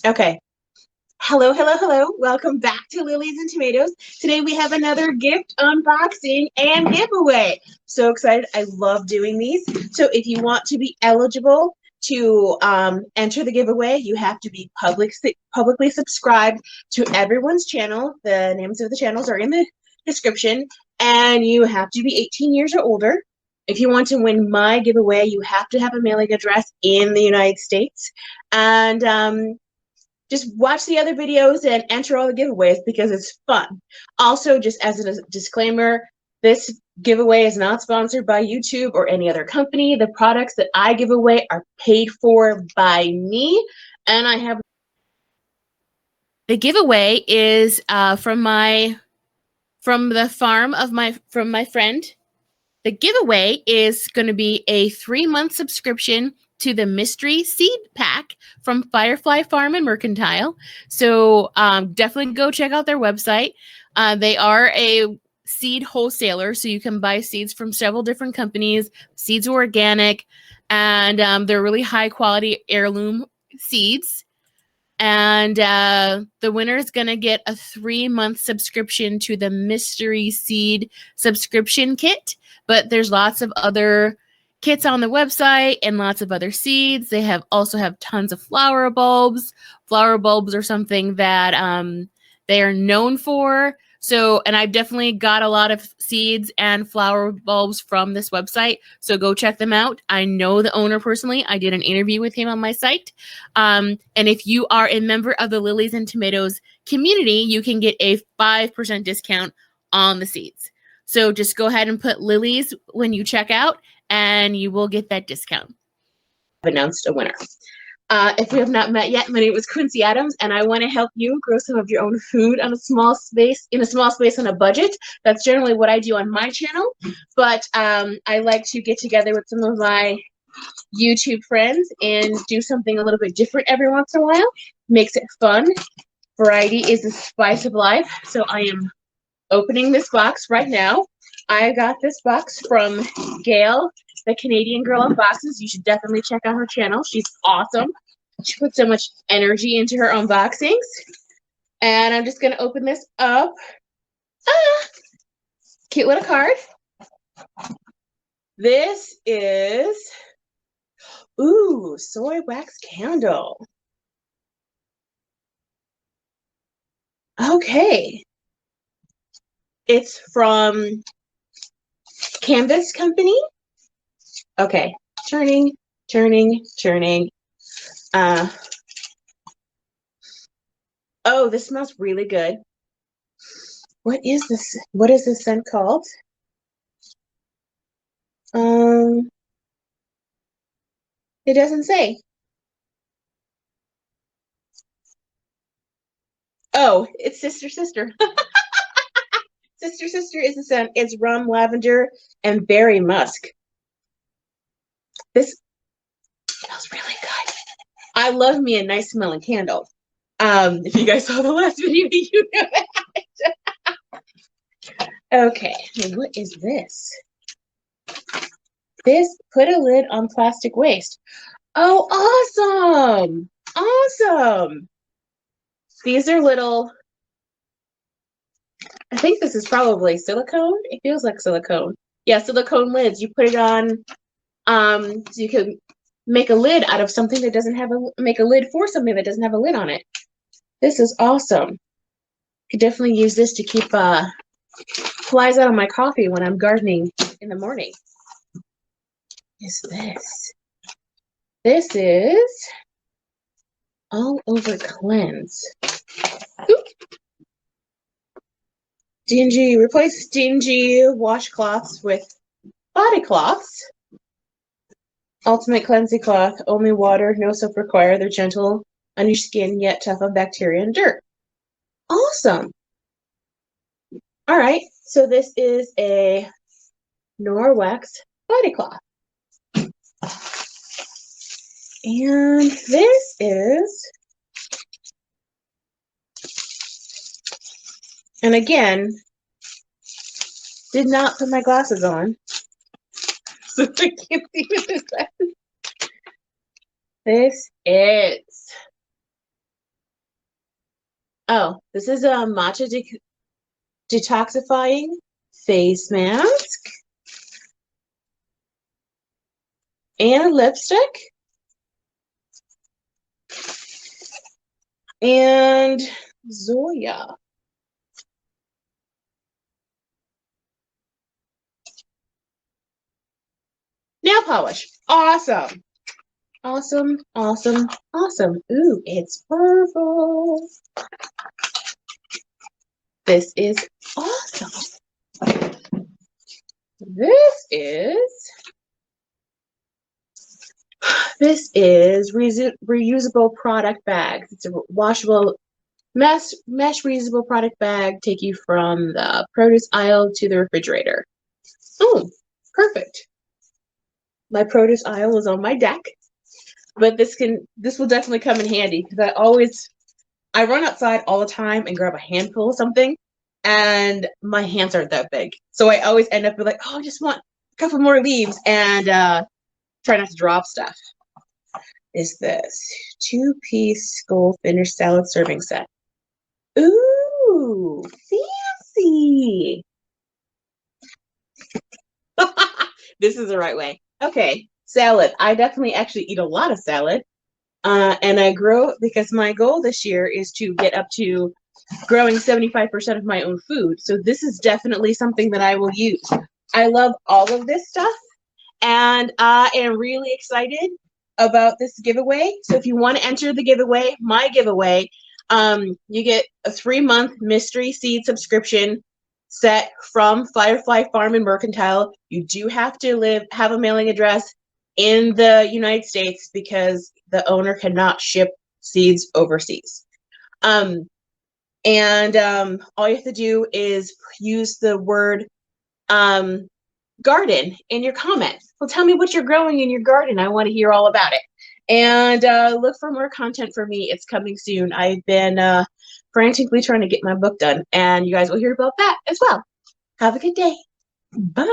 Okay. Hello, hello, hello. Welcome back to Lilies and Tomatoes. Today we have another gift unboxing and giveaway. So excited. I love doing these. So if you want to be eligible to enter the giveaway, you have to be publicly subscribed to everyone's channel. The names of the channels are in the description. And you have to be 18 years or older. If you want to win my giveaway, you have to have a mailing address in the United States. And just watch the other videos and enter all the giveaways because it's fun. Also, just as a disclaimer, this giveaway is not sponsored by YouTube or any other company. The products that I give away are paid for by me, and I have. The giveaway is from the farm of my friend. The giveaway is going to be a 3-month subscription to the mystery seed pack from Firefly Farm and Mercantile. So definitely go check out their website. They are a seed wholesaler, so you can buy seeds from several different companies. Seeds are organic, and they're really high quality heirloom seeds. And the winner is going to get a 3-month subscription to the mystery seed subscription kit. But there's lots of other kits on the website and lots of other seeds. They also have tons of flower bulbs. Flower bulbs are something that they are known for. So, and I've definitely got a lot of seeds and flower bulbs from this website. So go check them out. I know the owner personally. I did an interview with him on my site. And if you are a member of the Lilies and Tomatoes community, you can get a 5% discount on the seeds. So just go ahead and put Lilies when you check out, and you will get that discount. Announced a winner. If we have not met yet, my name is Quincy Adams, and I want to help you grow some of your own food on a small space, on a budget. That's generally what I do on my channel, but I like to get together with some of my YouTube friends and do something a little bit different every once in a while. Makes it fun. Variety is the spice of life. So I am opening this box right now. I got this box from Gail, the Canadian girl Unboxes. You should definitely check out her channel. She's awesome. She puts so much energy into her unboxings. And I'm just going to open this up. Cute little card. This is, ooh, soy wax candle. Okay. It's from Canvas Company. Okay, turning. Oh, this smells really good. What is this? What is this scent called? It doesn't say. Oh, it's Sister Sister. Sister Sister is the scent. It's rum, lavender, and berry musk. This smells really good. I love me a nice smelling candle. If you guys saw the last video, you know that. Okay, what is this? This put a lid on plastic waste. Oh, awesome! Awesome! These are little, I think this is probably silicone. It feels like silicone. Yeah, silicone lids. You put it on, so you can make a lid out of something that doesn't have make a lid for something that doesn't have a lid on it. This is awesome. Could definitely use this to keep flies out of my coffee when I'm gardening in the morning. Is this? This is All Over Cleanse. Oop. Dingy, replace dingy washcloths with body cloths. Ultimate cleansing cloth, only water, no soap required. They're gentle on your skin, yet tough on bacteria and dirt. Awesome. All right, so this is a Norwex body cloth. And this is, and again, did not put my glasses on, so I can't see what this says. This is Oh, this is a matcha detoxifying face mask and a lipstick and Zoya. Nail polish. Awesome. Awesome, awesome, awesome. Ooh, it's purple. This is awesome. This is reusable product bags. It's a washable mesh reusable product bag. Take you from the produce aisle to the refrigerator. Oh, perfect. My produce aisle is on my deck, but this will definitely come in handy because I run outside all the time and grab a handful of something, and my hands aren't that big. So I always end up with like, oh, I just want a couple more leaves and try not to drop stuff. Is this 2-piece goldfish salad serving set? Ooh, fancy. This is the right way. Okay, salad. I definitely actually eat a lot of salad. And I grow because my goal this year is to get up to growing 75% of my own food. So this is definitely something that I will use. I love all of this stuff, and I am really excited about this giveaway. So if you want to enter the giveaway, my giveaway, you get a 3-month mystery seed subscription set from Firefly Farm and Mercantile. You do have to have a mailing address in the United States because the owner cannot ship seeds overseas. And all you have to do is use the word garden in your comments. Well, tell me what you're growing in your garden. I want to hear all about it. And look for more content from me. It's coming soon. I've been frantically trying to get my book done, and you guys will hear about that as well. Have a good day. Bye.